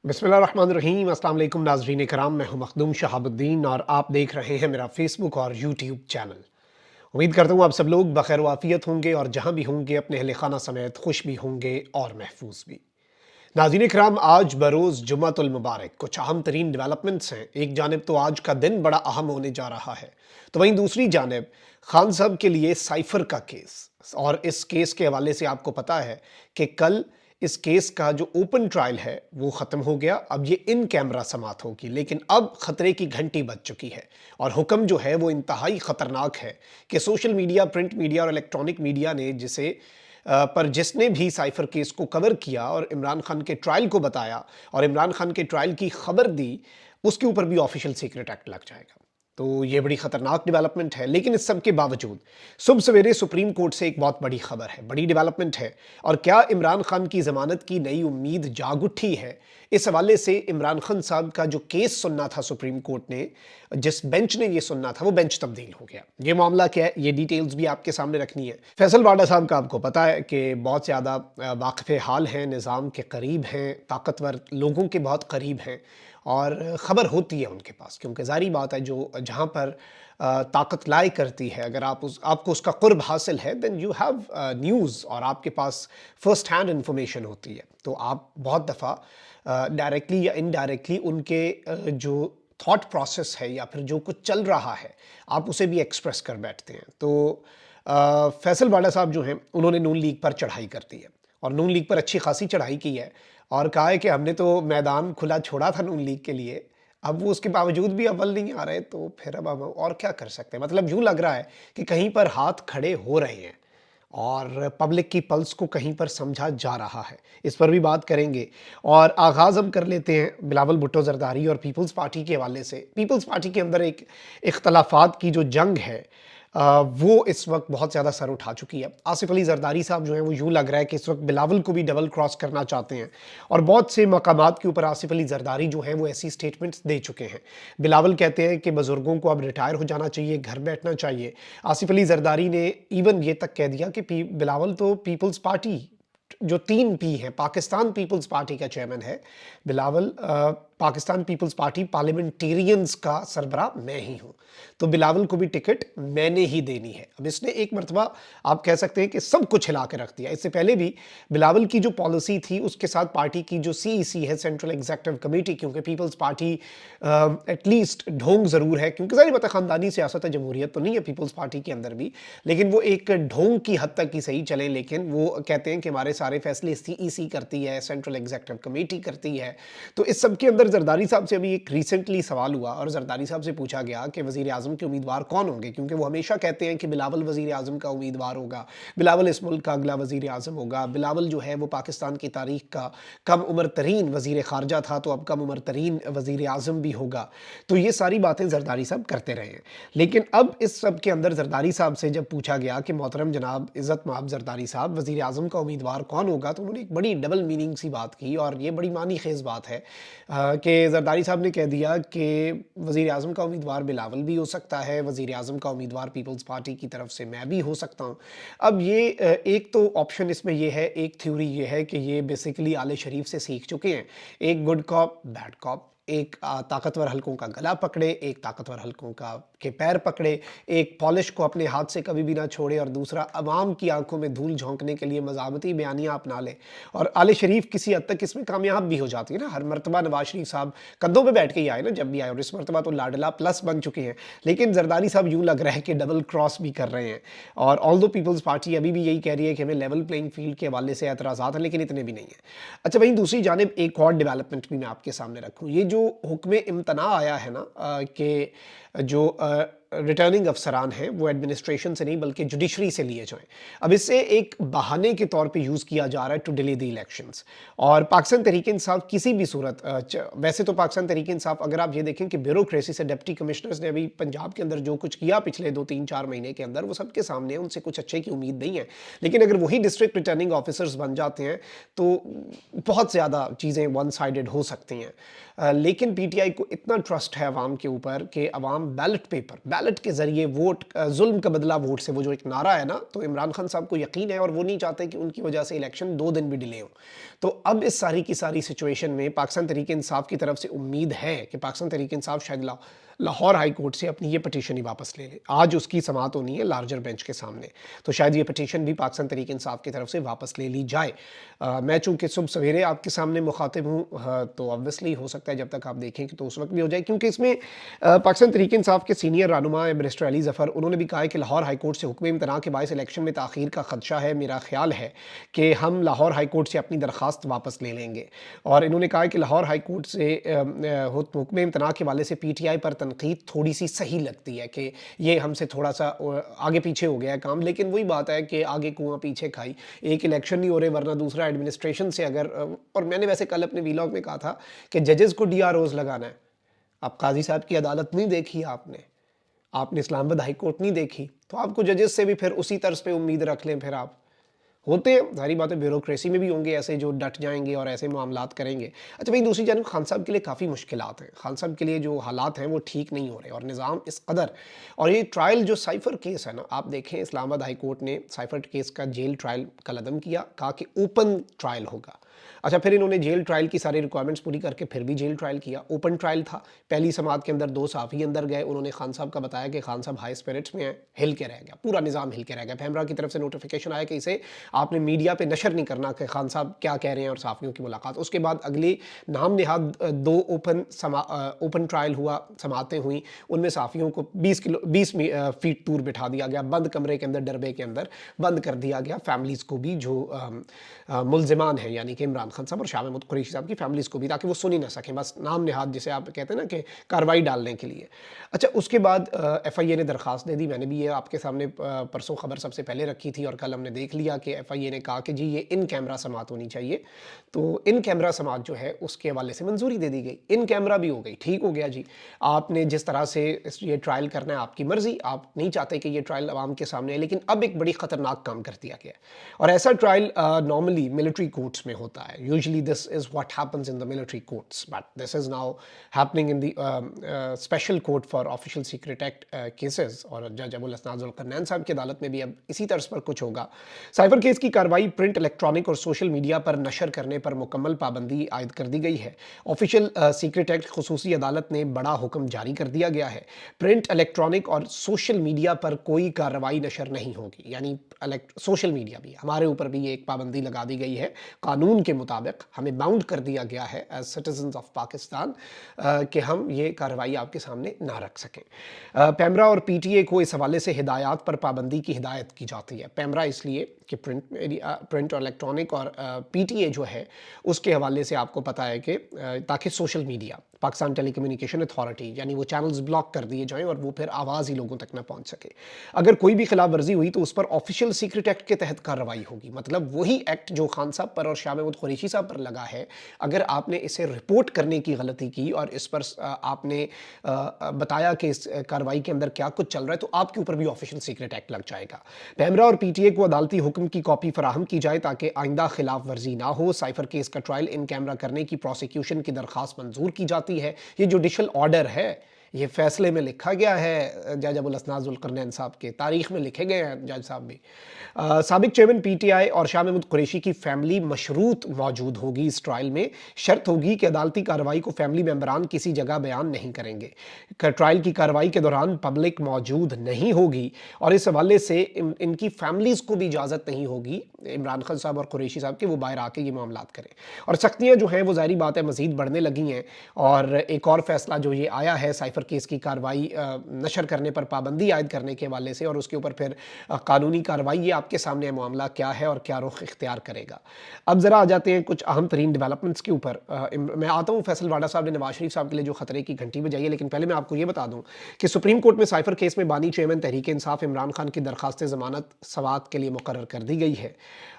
बिस्मिल्लाहिर्रहमानिर्रहीम। अस्सलाम वालेकुम नाज़रीन कराम, मैं हूं मखदूम शहाबुद्दीन और आप देख रहे हैं मेरा फेसबुक और यूट्यूब चैनल। उम्मीद करता हूं आप सब लोग बखैर वाफियत होंगे और जहां भी होंगे अपने अहले खाना समेत खुश भी होंगे और महफूज भी। नाज़रीन कराम, आज बरोज़ जुम्मतुल मुबारक कुछ अहम तरीन डेवलपमेंट्स हैं। एक जानिब तो आज का दिन बड़ा अहम होने जा रहा है, तो वहीं दूसरी जानिब खान साहब के लिए साइफर का केस। और इस केस के हवाले से आपको पता है कि कल इस केस का जो ओपन ट्रायल है वो ख़त्म हो गया। अब ये इन कैमरा समाअत होगी, लेकिन अब ख़तरे की घंटी बज चुकी है और हुक्म जो है वो इंतहाई ख़तरनाक है कि सोशल मीडिया, प्रिंट मीडिया और इलेक्ट्रॉनिक मीडिया ने पर जिसने भी साइफर केस को कवर किया और इमरान खान के ट्रायल को बताया और इमरान खान के ट्रायल की खबर दी, उसके ऊपर भी ऑफिशियल सीक्रेट एक्ट लग जाएगा। तो ये बड़ी खतरनाक डेवलपमेंट है। लेकिन इस सब के बावजूद सुबह सवेरे सुप्रीम कोर्ट से एक बहुत बड़ी खबर है, बड़ी डेवलपमेंट है। और क्या इमरान खान की जमानत की नई उम्मीद जाग उठी है? इस हवाले से इमरान खान साहब का जो केस सुनना था सुप्रीम कोर्ट ने, जिस बेंच ने ये सुनना था, वो बेंच तब्दील हो गया। ये मामला क्या है, ये डिटेल्स भी आपके सामने रखनी है। फैसल वाडा साहब का आपको पता है कि बहुत ज़्यादा वाक़िफ़ हाल हैं, निज़ाम के करीब हैं, ताकतवर लोगों के बहुत करीब हैं और ख़बर होती है उनके पास, क्योंकि ज़ाहिर बात है जो जहाँ पर ताकत लाई करती है, अगर आपको उसका क़ुर्ब हासिल है, देन यू हैव न्यूज़ और आपके पास फर्स्ट हैंड इन्फॉर्मेशन होती है। तो आप बहुत दफ़ा डायरेक्टली या इनडायरेक्टली उनके जो थॉट प्रोसेस है या फिर जो कुछ चल रहा है, आप उसे भी एक्सप्रेस कर बैठते हैं। तो फैसल वाडा साहब जो हैं, उन्होंने नून लीग पर चढ़ाई कर दी है और नून लीग पर अच्छी खासी चढ़ाई की है और कहा है कि हमने तो मैदान खुला छोड़ा था नून लीग के लिए, अब वो उसके बावजूद भी अव्वल नहीं आ रहे, तो फिर अब हम और क्या कर सकते हैं। मतलब यूँ लग रहा है कि कहीं पर हाथ खड़े हो रहे हैं और पब्लिक की पल्स को कहीं पर समझा जा रहा है। इस पर भी बात करेंगे और आगाज़ हम कर लेते हैं बिलावल भुट्टो ज़रदारी और पीपल्स पार्टी के हवाले से। पीपल्स पार्टी के अंदर एक इख्तलाफात की जो जंग है, वो इस वक्त बहुत ज़्यादा सर उठा चुकी है। आसिफ अली ज़रदारी साहब जो हैं, वो यूँ लग रहा है कि इस वक्त बिलावल को भी डबल क्रॉस करना चाहते हैं और बहुत से मकामात के ऊपर आसिफ अली ज़रदारी जो हैं वो ऐसी स्टेटमेंट्स दे चुके हैं। बिलावल कहते हैं कि बुज़ुर्गों को अब रिटायर हो जाना चाहिए, घर बैठना चाहिए। आसिफ अली ज़रदारी ने इवन ये तक कह दिया कि बिलावल तो पीपल्स पार्टी, जो 3 पी हैं, पाकिस्तान पीपल्स पार्टी का चेयरमैन है Bilawal. Pakistan people's party parliamentarians का सरबराह मैं ही हूँ, तो बिलावल को भी टिकट मैंने ही देनी है। अब इसने एक मरतबा आप कह सकते हैं कि सब कुछ हिला के रख दिया। इससे पहले भी बिलावल की जो पॉलिसी थी उसके साथ पार्टी की जो सीईसी है, सेंट्रल एग्जीक्यूटिव कमेटी, क्योंकि पीपल्स पार्टी एटलीस्ट ढोंग ज़रूर है, क्योंकि ज़ाहिर बात है ख़ानदानी सियासत है, जमहूरियत तो नहीं है पीपल्स पार्टी के अंदर भी, लेकिन वो एक ढोंग की हद तक ही सही चले। लेकिन वो कहते हैं कि हमारे सारे फैसले सीईसी करती है, सेंट्रल एग्जीक्यूटिव कमेटी करती है। तो इस सब के अंदर जरदारी साहब से अभी एक रिसेंटली सवाल हुआ और जरदारी साहब से पूछा गया कि वज़ीर आज़म के उम्मीदवार कौन होंगे, क्योंकि वो हमेशा कहते हैं कि बिलावल वज़ीर आज़म का उम्मीदवार होगा, बिलावल इस मुल्क का अगला वज़ीर आज़म होगा, बिलावल जो है वो पाकिस्तान की तारीख़ का कम उम्र तरीन वज़ीर ख़ारजा था, तो अब कम उम्र तरीन वज़ीर आज़म भी होगा। तो ये सारी बातें जरदारी साहब करते रहे हैं। लेकिन अब इस सब के अंदर जरदारी साहब से जब पूछा गया कि मोहतरम जनाब इज़्ज़त माब जरदारी साहब, वज़ीर आज़म का उम्मीदवार कौन होगा, तो उन्होंने एक बड़ी डबल मीनिंग सी बात की और ये बड़ी मानी खेज़ बात है कि जरदारी साहब ने कह दिया कि वज़ीर आज़म का उम्मीदवार बिलावल भी हो सकता है, वज़ीर आज़म का उम्मीदवार पीपल्स पार्टी की तरफ से मैं भी हो सकता हूँ। अब ये एक तो ऑप्शन इसमें ये है, एक थ्योरी ये है कि ये बेसिकली आले शरीफ से सीख चुके हैं, एक गुड कॉप बैड कॉप, एक ताकतवर हलकों का गला पकड़े, एक ताकतवर हलकों के पैर पकड़े, एक पॉलिश को अपने हाथ से कभी भी ना छोड़े और दूसरा अवाम की आंखों में धूल झोंकने के लिए मज़ामती बयानियाँ अपना ले। और आले शरीफ किसी हद तक इसमें कामयाब भी हो जाती है ना। हर मरतबा नवाज शरीफ साहब कंधों पे बैठ के ही आए ना, जब भी आए, और इस मरतबा तो लाडला प्लस बन चुके हैं। लेकिन जरदारी साहब यूँ लग रहा है कि डबल क्रॉस भी कर रहे हैं और ऑल्दो पीपल्स पार्टी अभी भी यही कह रही है कि हमें लेवल प्लेइंग फील्ड के हवाले से एतराज़ात हैं, लेकिन इतने भी नहीं है। अच्छा, वहीं दूसरी जानिब एक और डेवलपमेंट भी मैं आपके सामने रखूँ। ये जो हुक्म इम्तना आया है ना कि जो रिटर्निंग अफसरान हैं वो एडमिनिस्ट्रेशन से नहीं बल्कि जुडिशरी से लिए जाएं। अब इससे एक बहाने के तौर पे यूज़ किया जा रहा है टू डिले द इलेक्शंस। और पाकिस्तान तहरीक इंसाफ किसी भी सूरत वैसे तो पाकिस्तान तहरीक इंसाफ, अगर आप ये देखें कि ब्यूरोक्रेसी से डिप्टी कमिश्नर्स ने अभी पंजाब के अंदर जो कुछ किया पिछले 2-3-4 महीने के अंदर, वो सबके सामने है, उनसे कुछ अच्छे की उम्मीद नहीं है। लेकिन अगर वही डिस्ट्रिक्ट रिटर्निंग ऑफिसर्स बन जाते हैं तो बहुत ज़्यादा चीज़ें वन साइडेड हो सकती हैं। लेकिन पीटीआई को इतना ट्रस्ट है अवाम के ऊपर कि अवाम بیلٹ کے ذریعے ووٹ ظلم کا بدلہ ووٹ سے، وہ جو ایک نعرہ ہے نا، تو عمران خان صاحب کو یقین ہے اور وہ نہیں چاہتے کہ ان کی وجہ سے الیکشن 2 دن بھی ڈیلے ہوں۔ تو اب اس ساری کی ساری سچویشن میں پاکستان تحریک انصاف کی طرف سے امید ہے کہ پاکستان تحریک انصاف شاید لاہور ہائی کورٹ سے اپنی یہ پٹیشن ہی واپس لے لے۔ آج اس کی سماعت ہونی ہے لارجر بینچ کے سامنے، تو شاید یہ پٹیشن بھی پاکستان تحریک انصاف کی طرف سے واپس لے لی جائے۔ میں چونکہ صبح سویرے آپ کے سامنے مخاطب ہوں، تو obviously ہو سکتا ہے جب تک آپ دیکھیں کہ تو اس وقت بھی ہو جائے، کیونکہ اس میں پاکستان تحریک انصاف کے سینئر رہنما برسٹر علی ظفر، انہوں نے بھی کہا ہے کہ لاہور ہائی کورٹ سے حکم امتناع کے باعث الیکشن میں تاخیر کا خدشہ ہے۔ میرا خیال ہے کہ ہم لاہور ہائی کورٹ سے اپنی درخواست واپس لے لیں گے، اور انہوں نے کہا ہے کہ لاہور ہائی کورٹ سے حکم امتناع کے حوالے سے پی ٹی آئی پر تنقید تھوڑی سی صحیح لگتی ہے کہ یہ ہم سے تھوڑا سا آگے پیچھے ہو گیا ہے کام، لیکن وہی بات ہے کہ آگے کنواں پیچھے کھائی، ایک الیکشن نہیں ہو رہے ورنہ دوسرا ایڈمنسٹریشن سے اگر، اور میں نے ویسے کل اپنے ویلاگ میں کہا تھا کہ ججز کو ڈی آر اوز لگانا ہے۔ اب قاضی صاحب کی عدالت نہیں دیکھی آپ نے اسلام آباد ہائی کورٹ نہیں دیکھی، تو آپ کو ججز سے بھی پھر اسی طرز پہ امید رکھ لیں۔ پھر آپ ہوتے ہیں، ظاہری بات ہے بیوروکریسی میں بھی ہوں گے ایسے جو ڈٹ جائیں گے اور ایسے معاملات کریں گے۔ اچھا بھائی، دوسری جانب خان صاحب کے لیے کافی مشکلات ہیں، خان صاحب کے لیے جو حالات ہیں وہ ٹھیک نہیں ہو رہے، اور نظام اس قدر، اور یہ ٹرائل جو سائفر کیس ہے نا، آپ دیکھیں اسلام آباد ہائی کورٹ نے سائفر کیس کا جیل ٹرائل کا عدم کیا، کہا کہ اوپن ٹرائل ہوگا۔ اچھا، پھر انہوں نے جیل ٹرائل کی ساری ریکوائرمنٹس پوری کر کے پھر بھی جیل ٹرائل کیا، اوپن ٹرائل تھا۔ پہلی سماعت کے اندر 2 صحافی اندر گئے، انہوں نے خان صاحب کا بتایا کہ خان صاحب ہائی اسپرٹس میں ہیں، ہل کے رہ گیا، پورا نظام ہل کے رہ گیا۔ پیمرا کی طرف سے نوٹیفیکیشن آیا کہ اسے آپ نے میڈیا پہ نشر نہیں کرنا کہ خان صاحب کیا کہہ رہے ہیں اور صحافیوں کی ملاقات۔ اس کے بعد اگلی نام نہاد 2 اوپن ٹرائل ہوا، سماعتیں ہوئیں، ان میں صحافیوں کو 20 فیٹ دور بٹھا دیا گیا، بند کمرے کے اندر، ڈربے کے اندر بند کر دیا گیا، فیملیز کو بھی جو ملزمان ہیں، یعنی کہ عمران خان صاحب اور شاہ محمود قریشی صاحب کی فیملیز کو بھی، تاکہ وہ سن ہی نہ سکیں، بس نام نہاد جسے آپ کہتے ہیں نا کہ کارروائی ڈالنے کے لیے۔ اچھا، اس کے بعد ایف آئی اے نے درخواست دے دی، میں نے بھی یہ آپ کے سامنے پرسوں خبر سب سے پہلے رکھی تھی، اور کل ہم نے دیکھ لیا کہ ایف آئی اے نے کہا کہ جی یہ ان کیمرہ سماعت ہونی چاہیے، تو ان کیمرہ سماعت جو ہے اس کے حوالے سے منظوری دے دی گئی، ان کیمرہ بھی ہو گئی، ٹھیک ہو گیا جی، آپ نے جس طرح سے یہ ٹرائل کرنا ہے آپ کی مرضی، آپ نہیں چاہتے کہ یہ ٹرائل عوام کے سامنے ہے، لیکن اب ایک بڑی خطرناک کام کر دیا گیا ہے، اور ایسا ٹرائل نارملی ملٹری کورٹس میں ہوتا ہے، usually this is what happens in the military courts, but this is now happening in the special court for official secret act cases, اور جج ابو الاسناد ذوالقرنین صاحب کی عدالت میں بھی اب اسی طرز پر کچھ ہوگا۔ سائبر کیس کی کارروائی پرنٹ، الیکٹرانک اور سوشل میڈیا پر نشر کرنے پر مکمل پابندی عائد کر دی گئی ہے۔ آفیشیل سیکرٹ ایکٹ خصوصی عدالت نے بڑا حکم جاری کر دیا گیا ہے، پرنٹ، الیکٹرانک اور سوشل میڈیا پر کوئی کارروائی نشر نہیں ہوگی، یعنی سوشل میڈیا بھی، ہمارے اوپر بھی یہ ایک پابندی لگا دی گئی ہے، قانون کے مطابق ہمیں باؤنڈ کر دیا گیا ہے ایز سٹیزنز آف پاکستان کہ ہم یہ کارروائی آپ کے سامنے نہ رکھ سکیں۔ پیمرا اور پی ٹی اے کو اس حوالے سے ہدایات پر پابندی کی ہدایت کی جاتی ہے۔ پیمرا اس لیے کہ پرنٹ اور الیکٹرانک، اور پی ٹی اے جو ہے اس کے حوالے سے آپ کو پتہ ہے کہ تاکہ سوشل میڈیا، پاکستان ٹیلی کمیونیکیشن اتھارٹی، یعنی وہ چینلز بلاک کر دیے جائیں اور وہ پھر آواز ہی لوگوں تک نہ پہنچ سکے۔ اگر کوئی بھی خلاف ورزی ہوئی تو اس پر آفیشیل سیکرٹ ایکٹ کے تحت کارروائی ہوگی، مطلب وہی ایکٹ جو خان صاحب پر اور شاہ محمود قریشی صاحب پر لگا ہے، اگر آپ نے اسے رپورٹ کرنے کی غلطی کی اور اس پر آپ نے بتایا کہ اس کارروائی کے اندر کیا کچھ چل رہا ہے، تو آپ کے اوپر بھی آفیشیل سیکرٹ ایکٹ لگ جائے گا۔ پیمرا اور پی ٹی اے کو عدالتی حکم کی کاپی فراہم کی جائے تاکہ آئندہ خلاف ورزی نہ ہو۔ سائفر کیس کا ٹرائل ان کیمرہ کرنے کی پروسیکیوشن کی درخواست منظور کی جاتی ہے، یہ جوڈیشل آرڈر ہے، یہ فیصلے میں لکھا گیا ہے، جج ابو الاسناد ذوالقرنین صاحب کے تاریخ میں لکھے گئے ہیں جج صاحب بھی۔ سابق چیئرمین پی ٹی آئی اور شاہ محمود قریشی کی فیملی مشروط موجود ہوگی اس ٹرائل میں، شرط ہوگی کہ عدالتی کارروائی کو فیملی ممبران کسی جگہ بیان نہیں کریں گے، ٹرائل کی کارروائی کے دوران پبلک موجود نہیں ہوگی، اور اس حوالے سے ان کی فیملیز کو بھی اجازت نہیں ہوگی، عمران خان صاحب اور قریشی صاحب کے، وہ باہر آ کے یہ معاملات کریں۔ اور سختیاں جو ہیں وہ ظاہری بات ہے مزید بڑھنے لگی ہیں، اور ایک اور فیصلہ جو یہ آیا ہے سائفر کیس کی کارروائی نشر کرنے پر پابندی عائد کرنے کے حوالے سے، اور اس کے اوپر پھر قانونی کارروائی، یہ آپ کے سامنے معاملہ کیا ہے اور کیا رخ اختیار کرے گا۔ اب ذرا آ جاتے ہیں کچھ اہم ترین ڈیولپمنٹس کے اوپر۔ میں آتا ہوں، فیصل واڈا صاحب نے نواز شریف صاحب کے لیے جو خطرے کی گھنٹی بجائی ہے، لیکن پہلے میں آپ کو یہ بتا دوں کہ سپریم کورٹ میں سائفر کیس میں بانی چیئرمین تحریک انصاف عمران خان کی درخواست ضمانت سماعت کے لیے مقرر کر دی گئی ہے،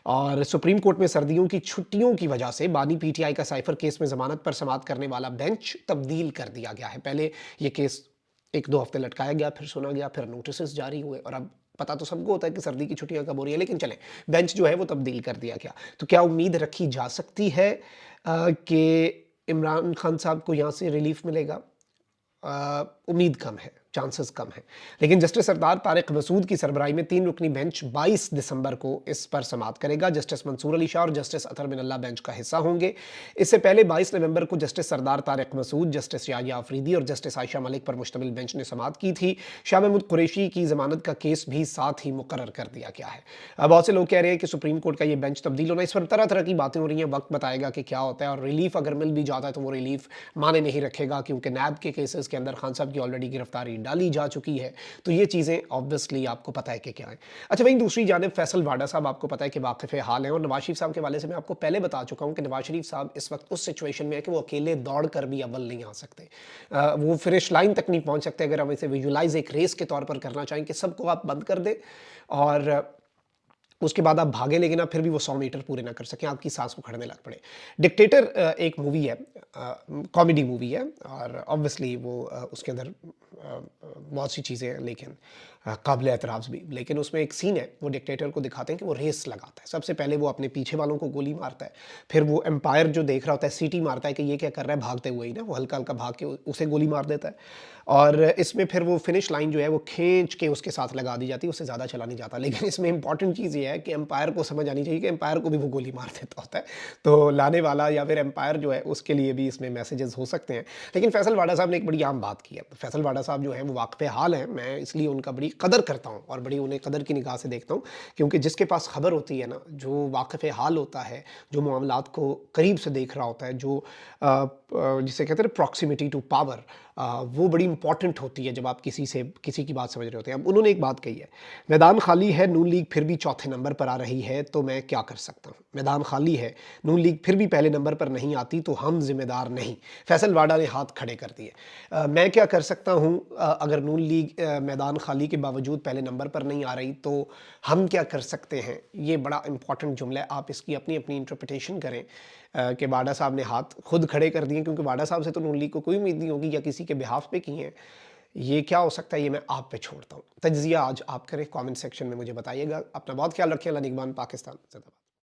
اور سپریم کورٹ میں سردیوں کی چھٹیوں کی وجہ سے بانی پی ٹی آئی کا سائفر کیس میں ضمانت پر سماعت کرنے والا بینچ تبدیل کر دیا گیا ہے۔ پہلے یہ کیس 1-2 ہفتے لٹکایا گیا، پھر سنا گیا، پھر نوٹسز جاری ہوئے، اور اب پتہ تو سب کو ہوتا ہے کہ سردی کی چھٹیاں کب ہو رہی ہیں، لیکن چلیں، بینچ جو ہے وہ تبدیل کر دیا گیا۔ تو کیا امید رکھی جا سکتی ہے کہ عمران خان صاحب کو یہاں سے ریلیف ملے گا؟ امید کم ہے۔ चांसेस कम हैं। लेकिन जस्टिस सरदार तारिक मसूद की सरबराही में 3 रुकनी बेंच 22 दिसंबर को इस पर समाअत करेगा। जस्टिस मंसूर अली शाह और जस्टिस अतहर बिन अल्लाह बेंच का हिस्सा होंगे। इससे पहले 22 नवंबर को जस्टिस सरदार तारिक मसूद, जस्टिस याहिया अफरीदी और जस्टिस आयशा मलिक पर मुश्तमिल बेंच ने समाअत की थी। शाह महमूद कुरैशी की जमानत का केस भी साथ ही मुकर्रर कर दिया गया है। बहुत से लोग कह रहे हैं कि सुप्रीम कोर्ट का ये बेंच तब्दील होना, इस पर तरह तरह की बातें हो रही हैं, वक्त बताएगा कि क्या होता है। और रिलीफ अगर मिल भी जाता है तो वो रिलीफ माने नहीं रखेगा, क्योंकि नैब के केसेस के अंदर खान साहब की ऑलरेडी गिरफ्तारी डाली जा चुकी है। तो ये चीज़ें ऑब्वियसली आपको पता है कि क्या है। अच्छा, वहीं दूसरी जानिब फैसल वाडा साहब आपको पता है कि वाकिफ़ हाल हैं, और नवाज शरीफ साहब के हवाले से मैं आपको पहले बता चुका हूँ कि नवाज शरीफ साहब इस वक्त उस सिचुएशन में है कि वो अकेले दौड़ कर भी अव्वल नहीं आ सकते। वो फिनिश लाइन तक नहीं पहुँच सकते। अगर हम इसे विजुलाइज एक रेस के तौर पर करना चाहें कि सबको आप बंद कर दें और उसके बाद आप भागें, लेकिन आप फिर भी वो 100 मीटर पूरे ना कर सकें, आपकी सांस उखड़ने लग पड़े। डिक्टेटर एक मूवी है, कॉमेडी मूवी है, और ऑब्वियसली वो उसके अंदर बहुत सी चीज़ें हैं, लेकिन काबिल एतराफ़ भी। लेकिन उसमें एक सीन है, वो डिक्टेटर को दिखाते हैं कि वो रेस लगाता है। सबसे पहले वो अपने पीछे वालों को गोली मारता है, फिर वो एम्पायर जो देख रहा होता है सीटी मारता है कि ये क्या कर रहा है, भागते हुए ही ना, वो हल्का हल्का भाग के उसे गोली मार देता है। और इसमें फिर वो फिनिश लाइन जो है वो खींच के उसके साथ लगा दी जाती है, उससे ज़्यादा चला नहीं जाता। लेकिन इसमें इंपॉर्टेंट चीज़ ये है कि एम्पायर को समझ आनी चाहिए कि एम्पायर को भी वो गोली मार देता होता है। तो लाने वाला या फिर एम्पायर जो है उसके लिए भी इसमें मैसेजेस हो सकते हैं। लेकिन फैसल वाडा साहब ने एक बड़ी आम बात की है। फैसल वाडा साहब जो हैं वो वाक़फ़े हाल हैं, मैं इसलिए उनका बड़ी कदर करता हूँ और बड़ी उन्हें कदर की निगाह से देखता हूँ, क्योंकि जिसके पास खबर होती है ना, जो वाक़फ़े हाल होता है, जो मामलात को करीब से देख रहा होता है, जो जिसे कहते हैं प्रॉक्सिमिटी टू पावर, वो बड़ी इंपॉर्टेंट होती है जब आप किसी की बात समझ रहे होते हैं। अब उन्होंने एक बात कही है, मैदान खाली है, नून लीग फिर भी चौथे नंबर पर आ रही है, तो मैं क्या कर सकता हूँ। मैदान खाली है, नून लीग फिर भी पहले नंबर पर नहीं आती, तो हम जिम्मेदार नहीं। फैसल वाडा ने हाथ खड़े कर दिए। मैं क्या कर सकता हूँ, अगर नून लीग मैदान खाली के बावजूद पहले नंबर पर नहीं आ रही, तो हम क्या कर सकते हैं। ये बड़ा इंपॉर्टेंट जुमला है, आप इसकी अपनी अपनी इंटरप्रिटेशन करें। कि वाडा साहब ने हाथ खुद खड़े कर दिए, क्योंकि वाडा साहब से तो नून लीग को कोई उम्मीद नहीं होगी या किसी के बिहाफ पे की हैं। ये क्या हो सकता है, ये मैं आप पे छोड़ता हूँ। तज्ज़िया आज आप करें, कमेंट सेक्शन में मुझे बताइएगा। अपना बहुत ख्याल रखें। अल्लाह निगहबान। पाकिस्तान ज़िंदाबाद।